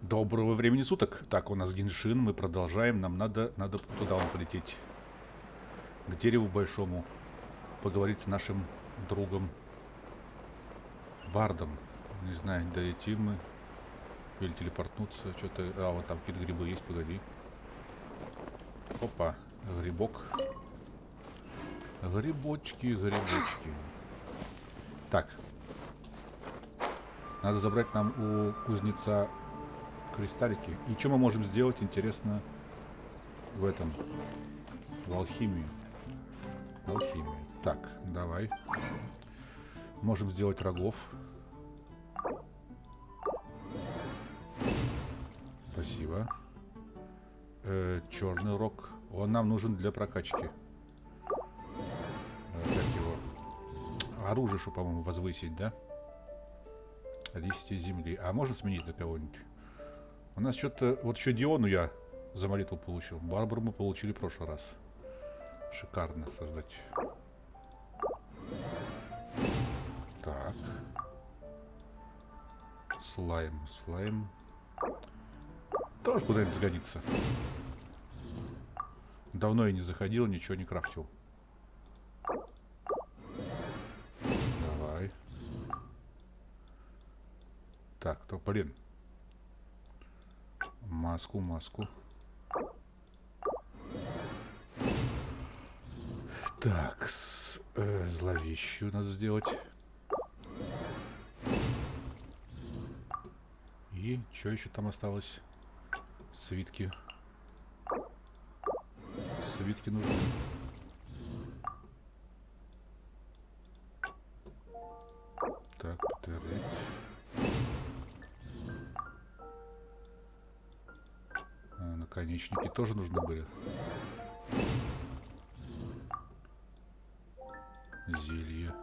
Доброго времени суток. Так, у нас Геншин, мы продолжаем. Нам надо туда полететь. К дереву большому. Поговорить с нашим другом Бардом. Не знаю, дойти мы. Или телепортнуться. Что-то. А, вот там какие-то грибы есть, погоди. Опа, грибок. Грибочки, грибочки. Так. Надо забрать нам у кузнеца кристаллики. И что мы можем сделать, интересно, в этом? В алхимии. Алхимия. Так, давай. Можем сделать рогов. Спасибо. Черный рог. Он нам нужен для прокачки. Как его? Оружие, что, по-моему, возвысить, да? Листья земли. А можно сменить на кого-нибудь? У нас что-то... Вот еще Диону я за молитву получил. Барбару мы получили в прошлый раз. Шикарно создать. Так. Слайм. Слайм. Тоже куда-нибудь сгодится. Давно я не заходил, ничего не крафтил. Давай. Так, то, блин. Маску, маску. Так, зловещую надо сделать. И что еще там осталось? Свитки. Свитки нужны. Так, повторить. Наконечники тоже нужны были. Зелье.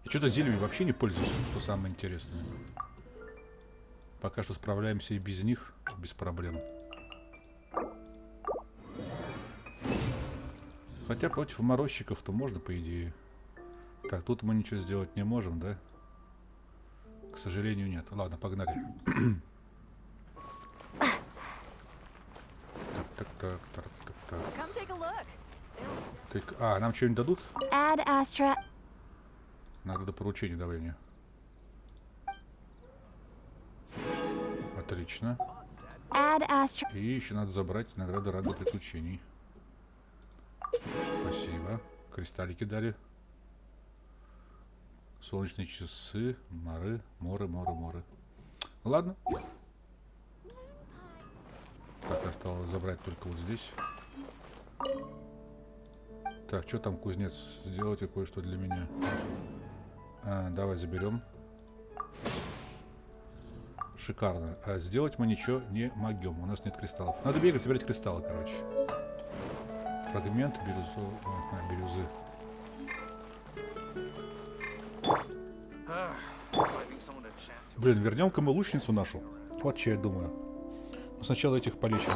Я что-то зельями вообще не пользуюсь, что самое интересное. Пока что справляемся и без них, без проблем. Хотя против морозчиков-то можно, по идее. Так, тут мы ничего сделать не можем, да? К сожалению, нет. Ладно, погнали. Так. А, нам что-нибудь дадут? Надо поручение давай мне. Отлично. И еще надо забрать награды ради приключений. Спасибо. Кристаллики дали. Солнечные часы. Моры. Ладно. Так, осталось забрать только вот здесь. Так, что там, кузнец? Сделайте кое-что для меня. Давай заберем. Шикарно. А сделать мы ничего не могем. У нас нет кристаллов. Надо бегать, собирать кристаллы, короче. Фрагмент бирюзы. Блин, вернем-ка мы лучницу нашу. Вот что я думаю. Но сначала этих полечим.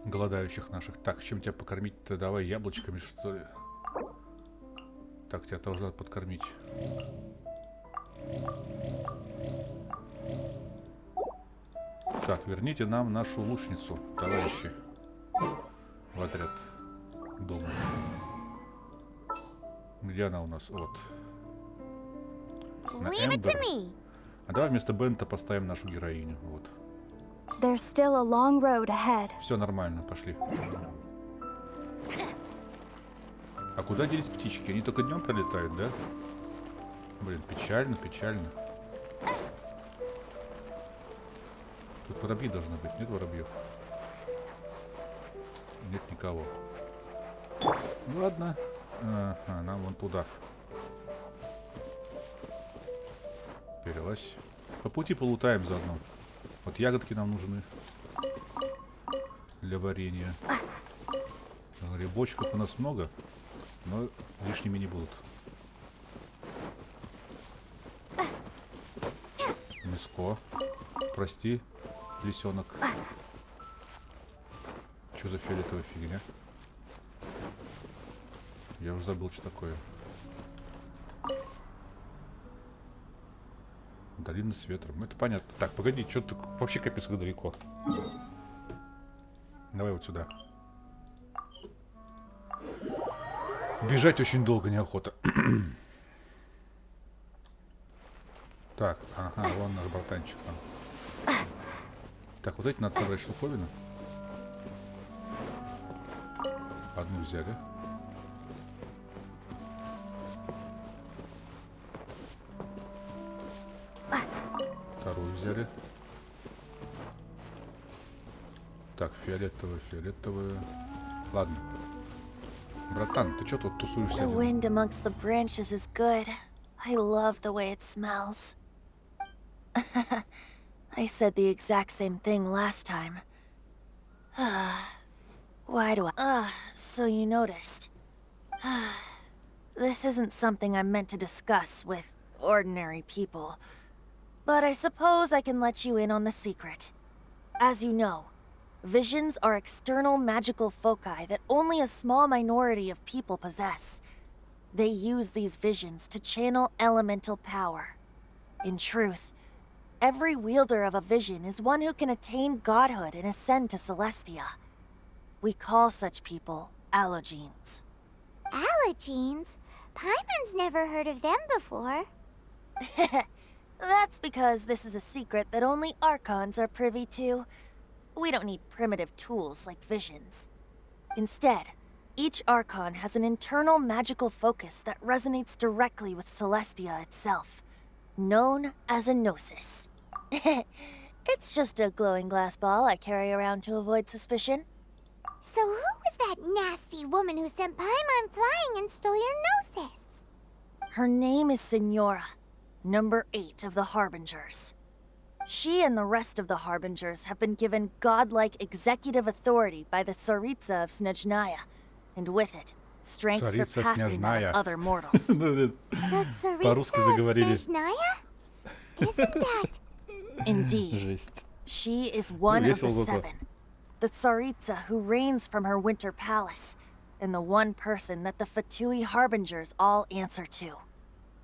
Голодающих наших. Так, чем тебя покормить-то? Давай яблочками, что ли? Так, тебя тоже надо подкормить. Так, верните нам нашу лучницу, товарищи. В отряд. Дома. Где она у нас? Вот. На Эмбер. А давай вместо Бента поставим нашу героиню. Вот. Все нормально, пошли. А куда делись птички? Они только днем пролетают, да? Блин, печально. Тут воробьи должны быть, нет воробьев? Нет никого. Ладно. Ага, нам вон туда. Перелазь. По пути полутаем заодно. Вот ягодки нам нужны. Для варенья. Грибочков у нас много, но лишними не будут. Мяско. Прости, лисенок. Что за фиолетовая фигня? Я уже забыл, что такое. Долина с ветром. Это понятно. Так, погоди, что-то вообще капец как далеко. Давай вот сюда. Бежать очень долго неохота. Так, ага, вон наш братанчик там. Так, вот эти надо собрать штуковину. Одну взяли. Вторую взяли. Так, фиолетовую, фиолетовую. Ладно. Братан, ты что тут тусуешься? The wind amongst the branches is good. I love the way it smells. I said the exact same thing last time. Why do I... so you noticed. This isn't something I'm meant to discuss with ordinary people. But I suppose I can let you in on the secret. As you know, visions are external magical foci that only a small minority of people possess. They use these visions to channel elemental power. In truth, every wielder of a vision is one who can attain godhood and ascend to Celestia. We call such people allogenes. Allogenes? Paimon's never heard of them before. That's because this is a secret that only Archons are privy to. We don't need primitive tools like visions. Instead, each Archon has an internal magical focus that resonates directly with Celestia itself, known as a gnosis. It's just a glowing glass ball I carry around to avoid suspicion. So who was that nasty woman who sent Paimon flying and stole your gnosis? Her name is Signora, number 8 of the Harbingers. She and the rest of the Harbingers have been given godlike executive authority by the Tsaritsa of Snezhnaya, and with it, strength Царица surpassing that Снежная. of other mortals. The По-русски Tsaritsa of заговорили. Snezhnaya? Isn't that... Indeed, Жесть. she is one of the весело зато. 7, the Tsaritsa who reigns from her winter palace, and the one person that the Fatui Harbingers all answer to.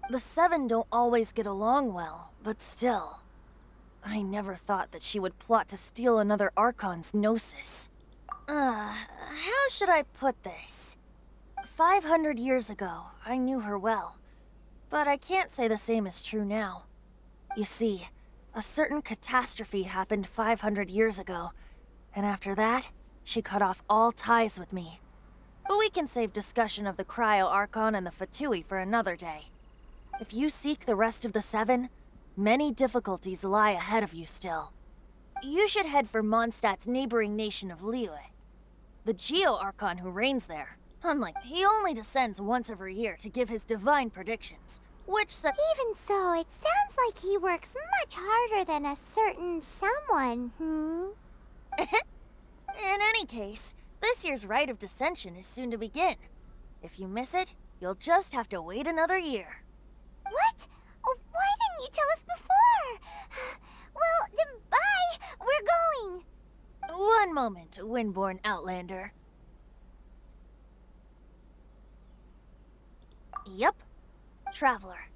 The 7 don't always get along well, but still. I never thought that she would plot to steal another Archon's gnosis. How should I put this? 500 years ago, I knew her well. But I can't say the same is true now. You see, a certain catastrophe happened 500 years ago, and after that, she cut off all ties with me. But we can save discussion of the Cryo Archon and the Fatui for another day. If you seek the rest of the 7, many difficulties lie ahead of you still. You should head for Mondstadt's neighboring nation of Liyue. The Geo Archon who reigns there, unlike he only descends once every year to give his divine predictions, which Even so, it sounds like he works much harder than a certain someone, In any case, this year's Rite of Dissension is soon to begin. If you miss it, you'll just have to wait another year. What? Oh, why didn't you tell us before? Well, then bye! We're going! One moment, Windborn Outlander. Yep. Traveler,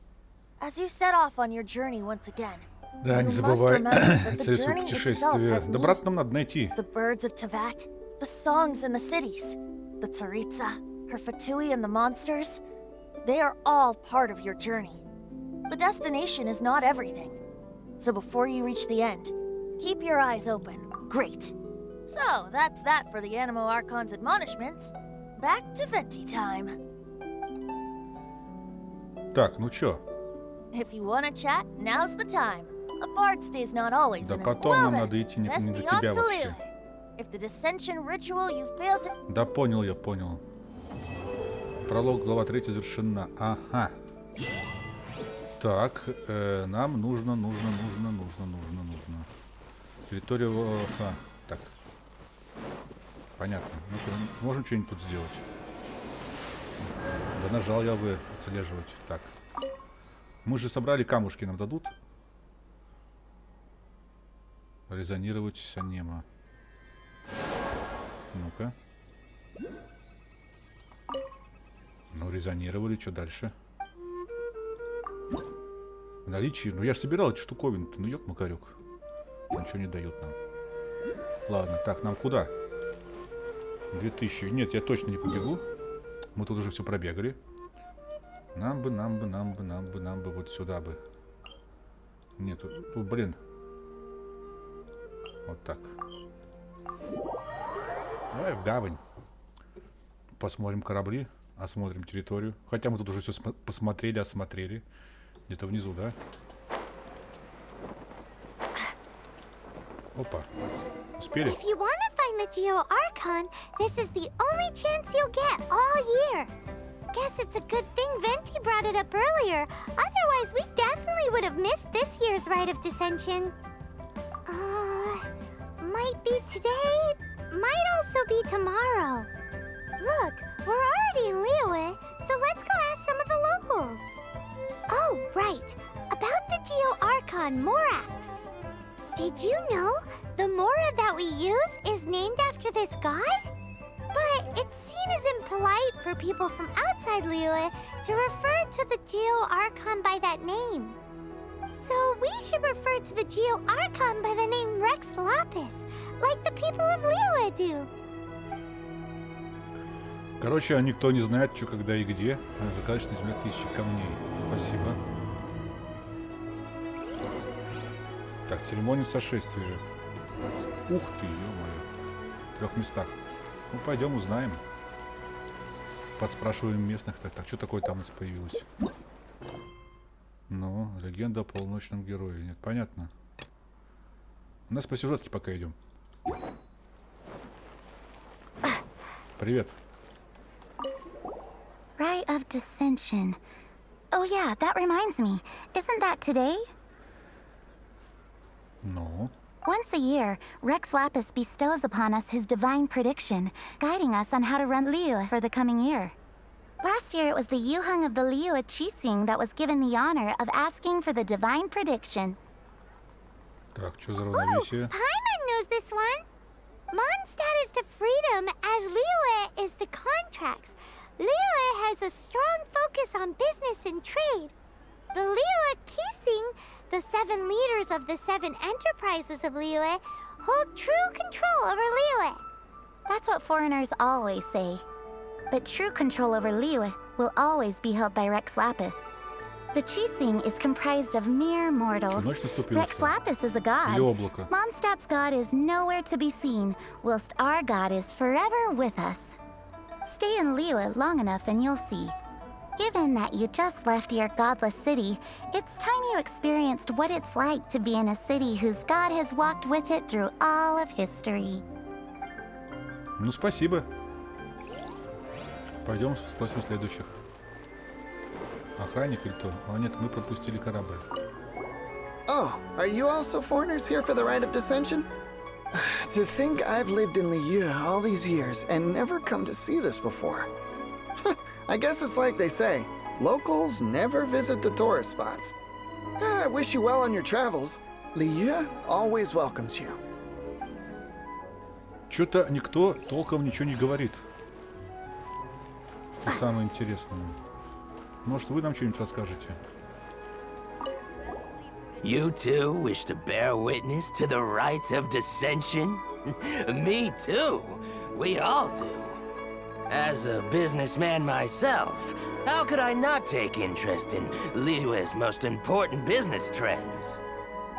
as you set off on your journey once again, Да, не you must забывай remember that the цель своего journey itself путешествия. has Да, meaning. брат, нам надо найти. The birds of Tevat, the songs in the cities, the Tsaritsa, her Fatui and the monsters, they are all part of your journey. The destination is not everything. So before you reach the end, keep your eyes open. Great. So, that's that for the Animo Archon's admonishments. Back to Venti time. Так, ну чё? If you want to chat, now's the time. A bard stays not always Да in his потом нам well, надо идти не let's до be тебя off to вообще. Liyue. If the dissension ritual you failed to... Да понял я, понял. Пролог, глава 3 завершена. Ага. Так, нам нужно. Территория... Ага, так. Понятно. Ну-ка, можем что-нибудь тут сделать? Да нажал я вы отслеживать. Так. Мы же собрали камушки, нам дадут? Резонировать с анема. Ну-ка. Ну, резонировали, что дальше? Наличие. Ну я же собирал эти штуковины-то, ну ёк-макарёк. Ничего не дают нам. Ладно, так, нам куда? 2000. Нет, я точно не побегу. Мы тут уже все пробегали. Нам бы вот сюда бы. Нет, тут, блин. Вот так. Давай в гавань. Посмотрим корабли, осмотрим территорию. Хотя мы тут уже все посмотрели, осмотрели. Где-то внизу, да? Опа. Успели? If you want to find the Geo Archon, this is the only chance you'll get all year. Guess it's a good thing Venti brought it up earlier. Otherwise, we definitely would have missed this year's Rite of Dissension. Might be today, might also be tomorrow. Look, we're already in Liyue, so let's go ask some of the locals. Oh, right. About the Geo Archon Morax. Did you know the Mora that we use is named after this god? But it's seen as impolite for people from outside Liyue to refer to the Geo Archon by that name. So we should refer to the Geo Archon by the name Rex Lapis, like the people of Liyue do. Короче, никто не знает, что, когда и где. Загадочная земля 1000 камней. Спасибо. Так, церемония сошествия. Ух ты, ё-моё. В 3 местах. Ну, пойдем узнаем. Поспрашиваем местных. Так, что такое там у нас появилось? Ну, легенда о полуночном герое. Нет, понятно. У нас по сюжетке пока идем. Привет. Rite of Dissension. Oh yeah, that reminds me. Isn't that today? Ну? Once a year, Rex Lapis bestows upon us his divine prediction, guiding us on how to run Liyue for the coming year. Last year, it was the Yuheng of the Liyue Qixing that was given the honor of asking for the divine prediction. Так, что за Oh, равновесие? Paimon knows this one. Mondstadt is to freedom as Liyue is to contracts. Liyue has a strong focus on business and trade. The Liyue Qixing, the 7 leaders of the 7 enterprises of Liyue, hold true control over Liyue. That's what foreigners always say. But true control over Liyue will always be held by Rex Lapis. The Qixing is comprised of mere mortals. Что, ночь наступила, Rex что ли? Lapis is a god. Или облако? Mondstadt's god is nowhere to be seen, whilst our god is forever with us. Stay in Liyue long enough and you'll see. Given that you just left your godless city, it's time you experienced what it's like to be in a city whose god has walked with it through all of history. Ну, спасибо. Пойдем спросим следующих. Охранник или кто? А нет, мы пропустили корабль. Oh, are you also foreigners here for the Rite of Dissension? To think I've lived in Liyue all these years and never come to see this before. I guess it's like they say, locals never visit the tourist spots. I wish you well on your travels. Liyue always welcomes you. Что-то никто толком ничего не говорит. Что самое интересное. Может, вы нам что-нибудь расскажете? You too wish to bear witness to the rite of dissension? Me too. We all do. As a businessman myself, how could I not take interest in Liyue's most important business trends?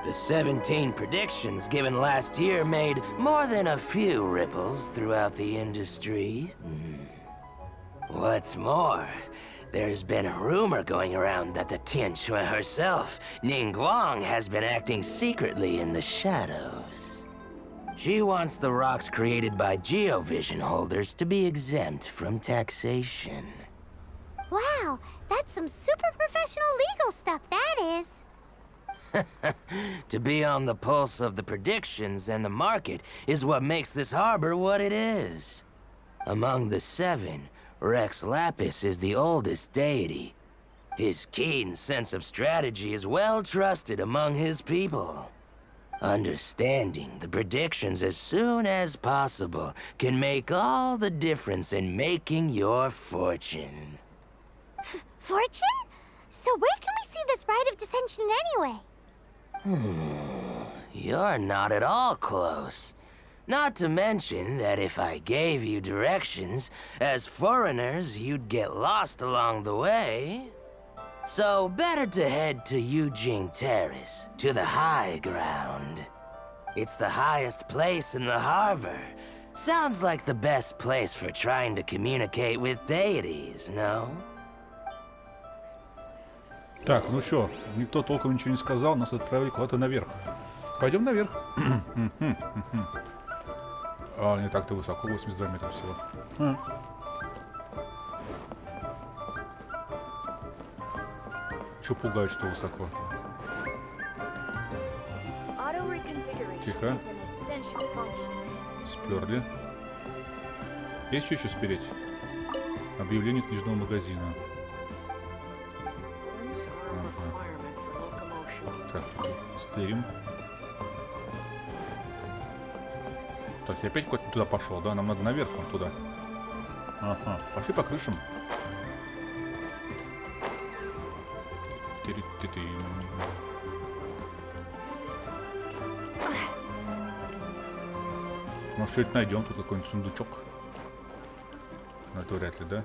The 17 predictions given last year made more than a few ripples throughout the industry. What's more, there's been a rumor going around that the Tianshui herself, Ningguang, has been acting secretly in the shadows. She wants the rocks created by Geovision holders to be exempt from taxation. Wow, that's some super professional legal stuff, that is. To be on the pulse of the predictions and the market is what makes this harbor what it is. Among the 7, Rex Lapis is the oldest deity. His keen sense of strategy is well trusted among his people. Understanding the predictions as soon as possible can make all the difference in making your fortune. Fortune? So So where can we see this rite of dissension anyway? You're not at all close. Not to mention that if I gave you directions, as foreigners, you'd get lost along the way. So better to head to Yujing Terrace, to the high ground. It's the highest place in the harbor. Sounds like the best place for trying to communicate with deities, no? Так, ну что, никто толком ничего не сказал, нас отправили куда-то наверх. Пойдем наверх. А, не так-то высоко, 82 метра всего. Че пугает, что высоко? Тихо. Сперли. Есть что еще спереть? Объявление книжного магазина. Так, стырим. Так, я опять куда-то туда пошел, да? Нам надо наверх, вон туда. Ага, пошли по крышам. Может, что-нибудь найдем? Тут какой-нибудь сундучок. Но это вряд ли, да?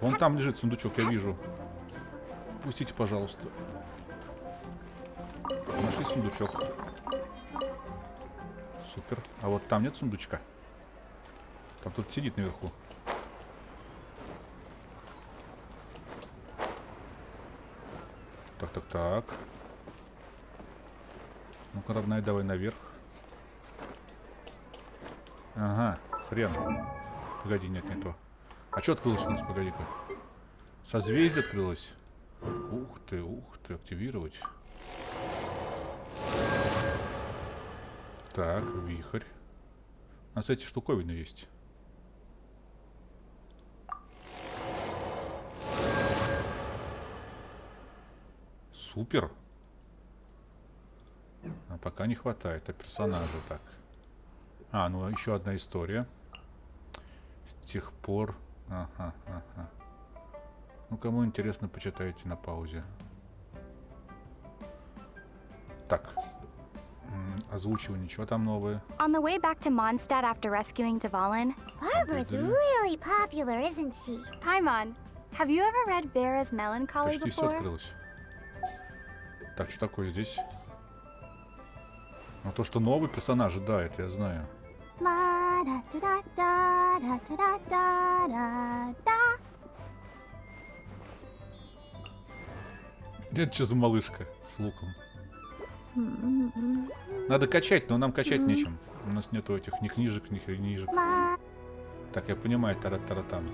Вон там лежит сундучок, я вижу. Пустите, пожалуйста. Нашли сундучок. Супер. А вот там нет сундучка. Там кто-то сидит наверху. Так, так, так. Ну-ка, родная, давай наверх. Ага, хрен. Погоди, нет, не то. А что открылось у нас? Погоди-ка. Созвездие открылось. Ух ты, активировать. Так, вихрь. У нас эти штуковины есть. Супер. А пока не хватает, а персонажа так. А, ну еще одна история. С тех пор... Ага. Ну, кому интересно, почитайте на паузе. Так. Озвучивание, что там новое? On the way back to Mondstadt after rescuing Dvalin. Barbara's really popular, isn't she? Hi, Mon. Have you ever read Vera's Melancholy Почти все before? открылось. Так, что такое здесь? Ну, то, что новый персонаж, да, это я знаю. Это что за малышка с луком? Надо качать, но нам качать нечем. У нас нету этих ни книжек, ни книжек. Так, я понимаю, тарат-таратан.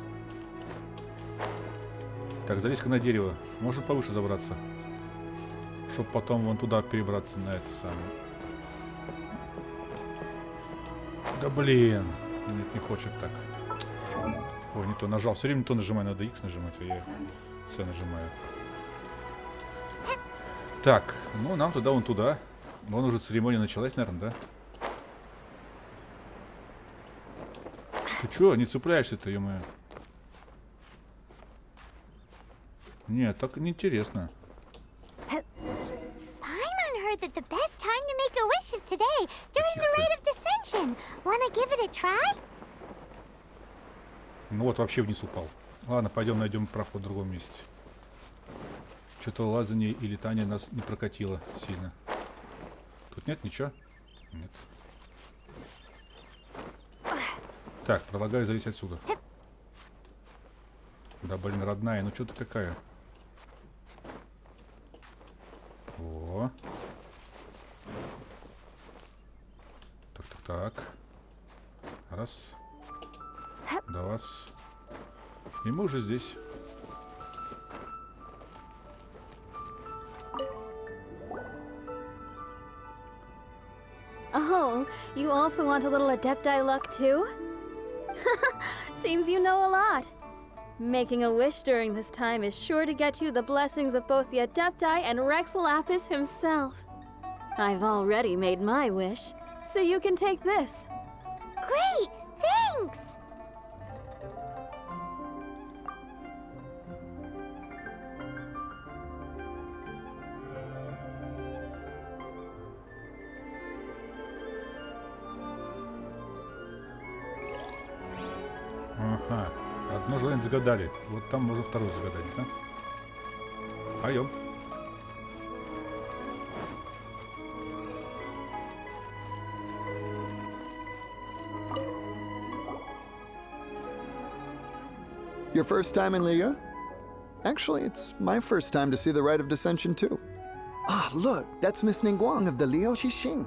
Так, залезь-ка на дерево. Можно повыше забраться? Чтоб потом вон туда перебраться, на это самое. Да блин. Нет, не хочет так. Ой, не то нажал. Все время не то нажимаю, надо X нажимать, а я C нажимаю. Так, ну нам туда, вон туда. Вон уже церемония началась, наверное, да? Ты чё, не цепляешься-то, ё-моё? Нет, так неинтересно. Paimon heard that the best time to make a wish is today, during the rite of dissension. Wanna give it a try? Ну вот, вообще вниз упал. Ладно, пойдем найдем проход в другом месте. Что-то лазание и летание нас не прокатило сильно. Тут нет ничего? Нет. Так, предлагаю залезть отсюда. Да, блин, родная, ну что ты какая? О. Так. Раз. Два. И мы уже здесь. Oh, you also want a little Adepti luck too? Seems you know a lot. Making a wish during this time is sure to get you the blessings of both the Adepti and Rexalapis himself. I've already made my wish, so you can take this. Great! Thanks! Челлендж загадали. Вот там можно вторую загадать, да? Пойдем. Your first time in Liyue? Actually, it's my first time to see the Rite of Dissension too. Ah, look, that's Miss Ningguang of the Liu Xixing.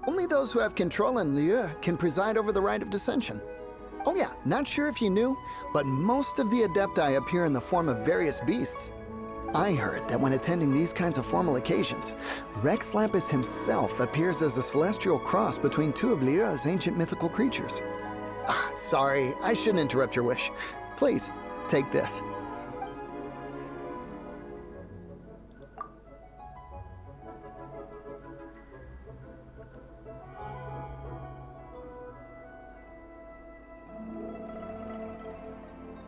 Only those who have control in Liyue can preside over the Rite of Dissension. Oh yeah, not sure if you knew, but most of the Adepti appear in the form of various beasts. I heard that when attending these kinds of formal occasions, Rex Lapis himself appears as a celestial cross between two of Liyue's ancient mythical creatures. Ah, sorry, I shouldn't interrupt your wish. Please, take this.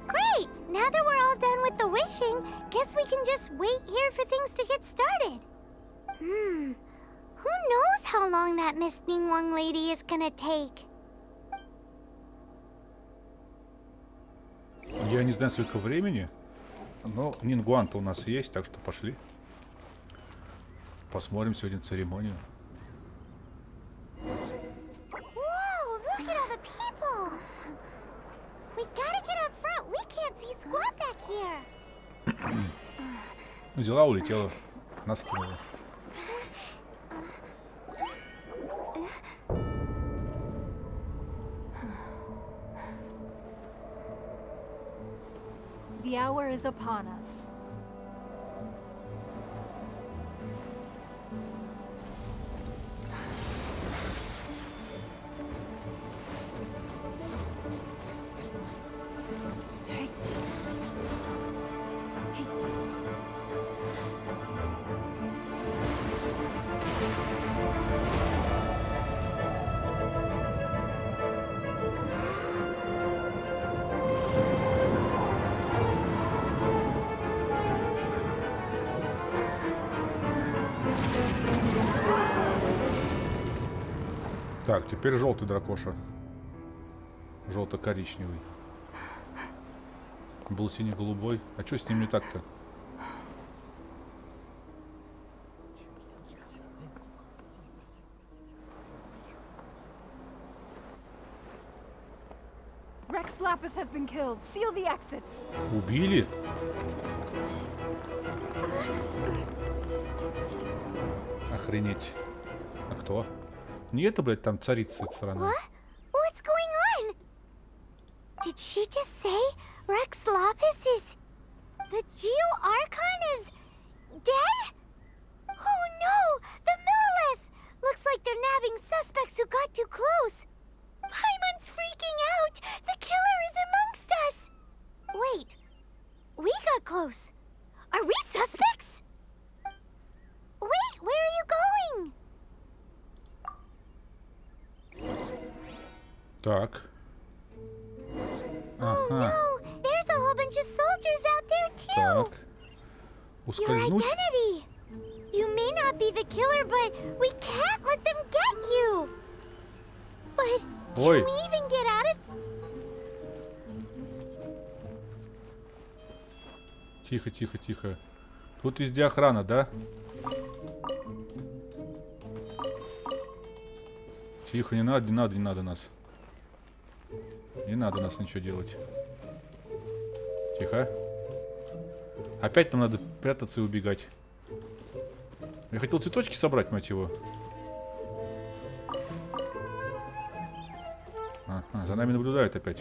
Great! Now that we're all done with the wishing, guess we can just wait here for things to get started. Who knows how long that Miss Ningguang lady is gonna take? Я не знаю, сколько времени, но Нингуан-то у нас есть, так что пошли. Посмотрим сегодня церемонию. Whoa, look at all the people! We gotta get up front. We can't see squat back here. Взяла, улетела. Нас скинула. The hour is upon us. Так, теперь желтый дракоша. Желто-коричневый. Был синий-голубой. А что с ним не так-то? Rex Lapis has been killed. Seal the exits. Убили? Охренеть. А кто? Не это, блядь, там царица этой страны. What? What's going on? Did she just say Rex Lapis is... The Geo-Archon is... dead? Oh no! The Millilith! Looks like they're nabbing suspects who got too close. Paimon's freaking out! The killer is amongst us! Wait. We got close. Are we suspects? Wait, where are you going? Так. Oh no! There's a whole bunch of soldiers out there too! Так. Your Ускользнуть? identity! You may not be the killer, but we can't let them get you! But Ой. can we even get out of... Тихо, тихо, тихо. Тут везде охрана, да? Тихо, не надо, не надо, не надо нас. Не надо нас ничего делать. Тихо. Опять нам надо прятаться и убегать. Я хотел цветочки собрать, мать его. Ага, за нами наблюдают опять.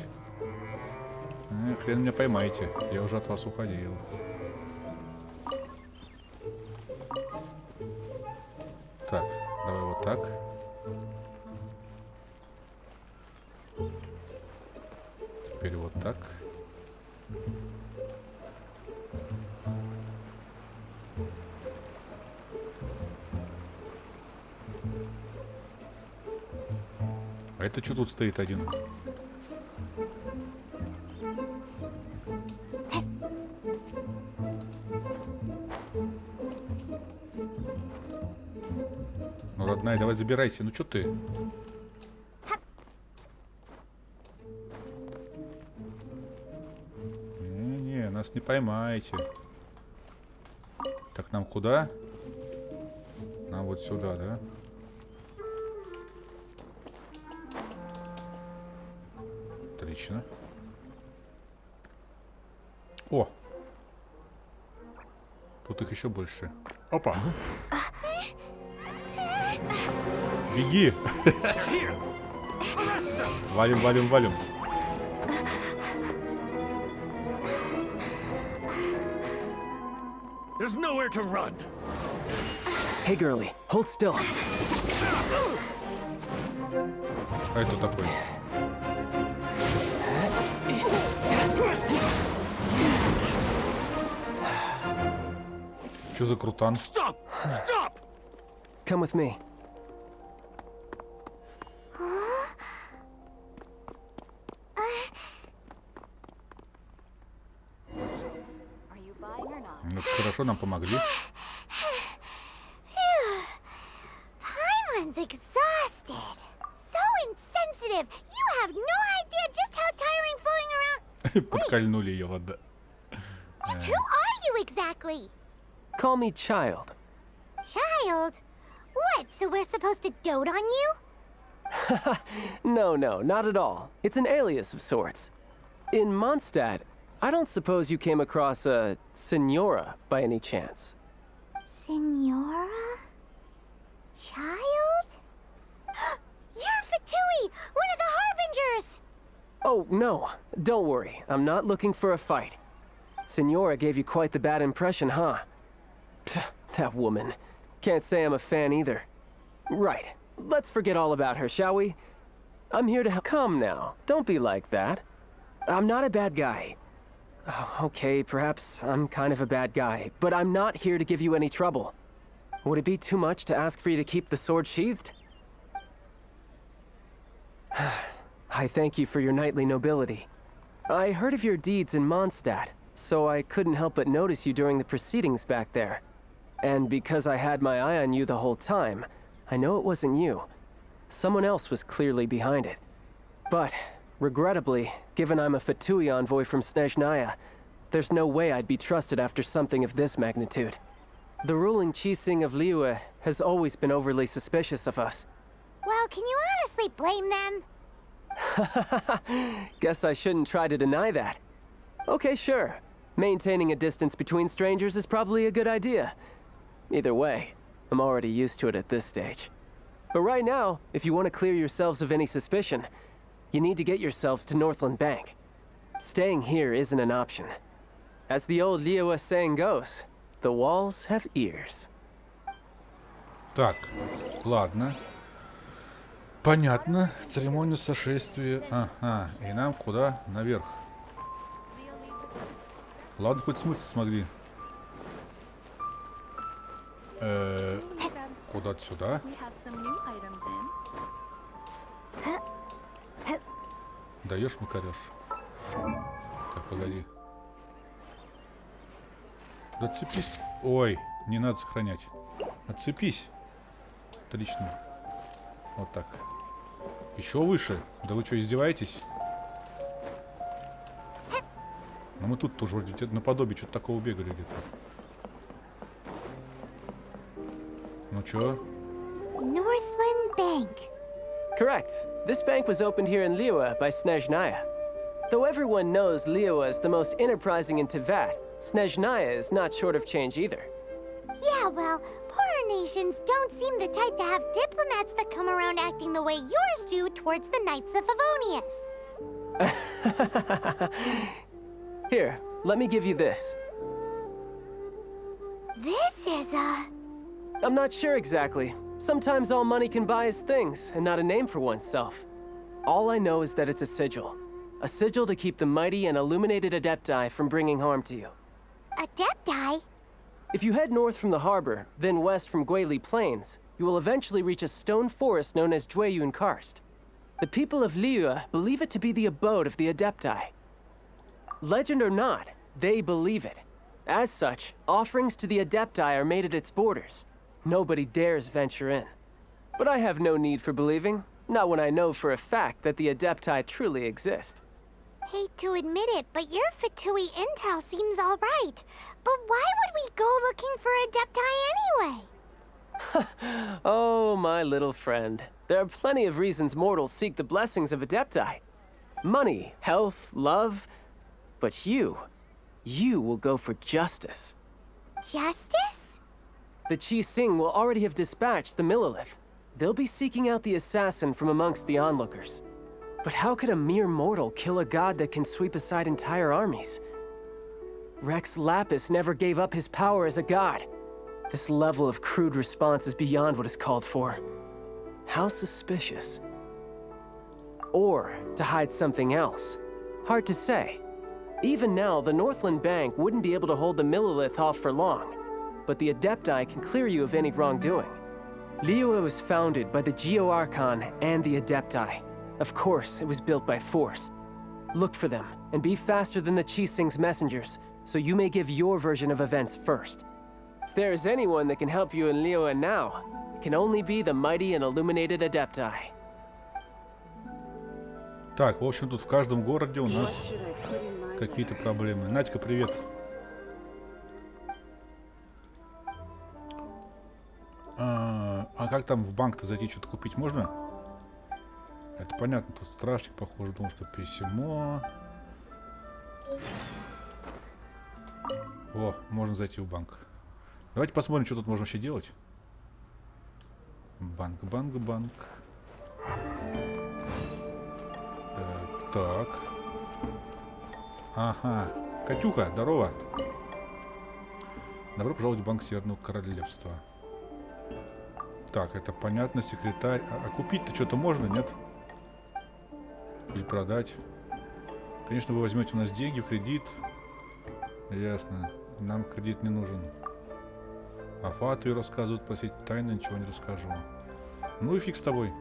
Хрен меня поймаете. Я уже от вас уходил. Так, давай вот так. Теперь вот так. А это что тут стоит один? Ну, родная, давай забирайся. Ну, что ты? Нас не поймаете. Так, нам куда? Нам вот сюда, да? Отлично. О! Тут их еще больше. Опа! Беги! Валим, валим, валим. There's nowhere to run. Hey, girlie, hold still. А это такой? Что за крутан? Stop! Stop! Come with me. Are you buying or not? Это хорошо, нам помогли. Paimon's exhausted. So insensitive. You have no idea just how tiring floating around. Подкольнули ее, ладно. Just who are you exactly? Call me Child. Child? What, so we're supposed to dote on you? No, not at all. It's an alias of sorts. In Mondstadt, I don't suppose you came across a Senora by any chance. Senora? Child? You're Fatui, one of the Harbingers! Oh, no. Don't worry. I'm not looking for a fight. Senora gave you quite the bad impression, huh? Pfft, that woman. Can't say I'm a fan either. Right. Let's forget all about her, shall we? I'm here to help. Come now. Don't be like that. I'm not a bad guy. Oh, okay, perhaps I'm kind of a bad guy, but I'm not here to give you any trouble. Would it be too much to ask for you to keep the sword sheathed? I thank you for your knightly nobility. I heard of your deeds in Mondstadt, so I couldn't help but notice you during the proceedings back there. And because I had my eye on you the whole time, I know it wasn't you. Someone else was clearly behind it. But, regrettably, given I'm a Fatui envoy from Snezhnaya, there's no way I'd be trusted after something of this magnitude. The ruling Chising of Liyue has always been overly suspicious of us. Well, can you honestly blame them? Guess I shouldn't try to deny that. Okay, sure. Maintaining a distance between strangers is probably a good idea. Either way, I'm already used to it at this stage. But right now, if you want to clear yourselves of any suspicion, you need to get yourselves to Northland Bank. Staying here isn't an option. As the old Liyue saying goes, the walls have ears. Так, ладно. Понятно. Церемонию сошествия. Ага. И нам куда? Наверх. Ладно, хоть смыться смогли. Куда-то сюда. We have some new items in. Даешь, макарёш? Так, погоди. Да отцепись. Ой, не надо сохранять. Отцепись. Отлично. Вот так. Еще выше. Да вы что, издеваетесь? Ну мы тут тоже вроде наподобие что-то такого бегали где-то. Ну чё? Northland Bank. Correct. This bank was opened here in Liyue by Snezhnaya. Though everyone knows Liyue is the most enterprising in Teyvat, Snezhnaya is not short of change either. Yeah, well, poorer nations don't seem the type to have diplomats that come around acting the way yours do towards the Knights of Favonius. Here, let me give you this. This is a... I'm not sure exactly. Sometimes all money can buy is things, and not a name for oneself. All I know is that it's a sigil. A sigil to keep the mighty and illuminated Adepti from bringing harm to you. Adepti? If you head north from the harbor, then west from Guili Plains, you will eventually reach a stone forest known as Jueyun Karst. The people of Liyue believe it to be the abode of the Adepti. Legend or not, they believe it. As such, offerings to the Adepti are made at its borders. Nobody dares venture in. But I have no need for believing, not when I know for a fact that the Adepti truly exist. Hate to admit it, but your Fatui intel seems alright. But why would we go looking for Adepti anyway? Oh, my little friend. There are plenty of reasons mortals seek the blessings of Adepti. Money, health, love. But you will go for justice. Justice? The Chi Sing will already have dispatched the Millilith. They'll be seeking out the assassin from amongst the onlookers. But how could a mere mortal kill a god that can sweep aside entire armies? Rex Lapis never gave up his power as a god. This level of crude response is beyond what is called for. How suspicious. Or to hide something else. Hard to say. Even now, the Northland Bank wouldn't be able to hold the Millilith off for long. But the Adepti can clear you of any wrongdoing. Liyue was founded by the Geo Archon and the Adepti. Of course, it was built by force. Look for them, and be faster than the Chi Sing's messengers, so you may give your version of events first. If there is anyone that can help you in Liyue now, it can only be the mighty and illuminated Adepti. Так, в общем, тут в каждом городе у нас какие-то проблемы. Надька, привет. А как там в банк-то зайти, что-то купить можно? Это понятно, тут страшник, похоже, думал, что письмо. О, можно зайти в банк. Давайте посмотрим, что тут можно вообще делать. Банк. Так. Ага. Катюха, здорово. Добро пожаловать в Банк Северного Королевства. Так, это понятно, секретарь. А купить-то что-то можно, нет? Или продать? Конечно, вы возьмете у нас деньги в кредит. Ясно. Нам кредит не нужен. А Фатую рассказывают, просить тайно, ничего не расскажу. Ну и фиг с тобой.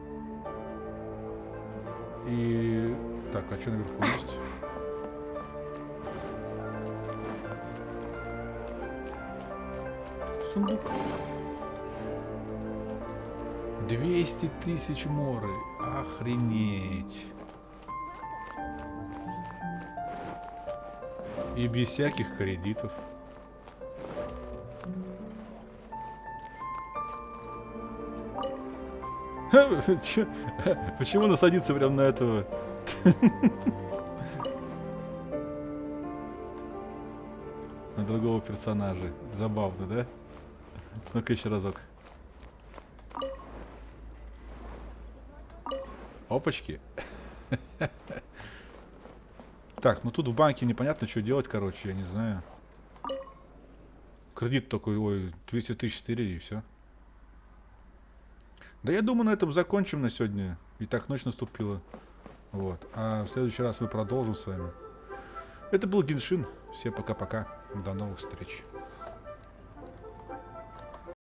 И... Так, а что наверху есть? Сундук. 200 тысяч моры. Охренеть. И без всяких кредитов. Почему насадиться прям на этого? На другого персонажа. Забавно, да? Ну-ка еще разок. Опачки. Так, ну тут в банке непонятно, что делать, короче, я не знаю. Кредит такой, ой, 200 тысяч стырили и все. Да я думаю, на этом закончим на сегодня. И так ночь наступила. Вот. А в следующий раз мы продолжим с вами. Это был Геншин. Всем пока-пока. До новых встреч.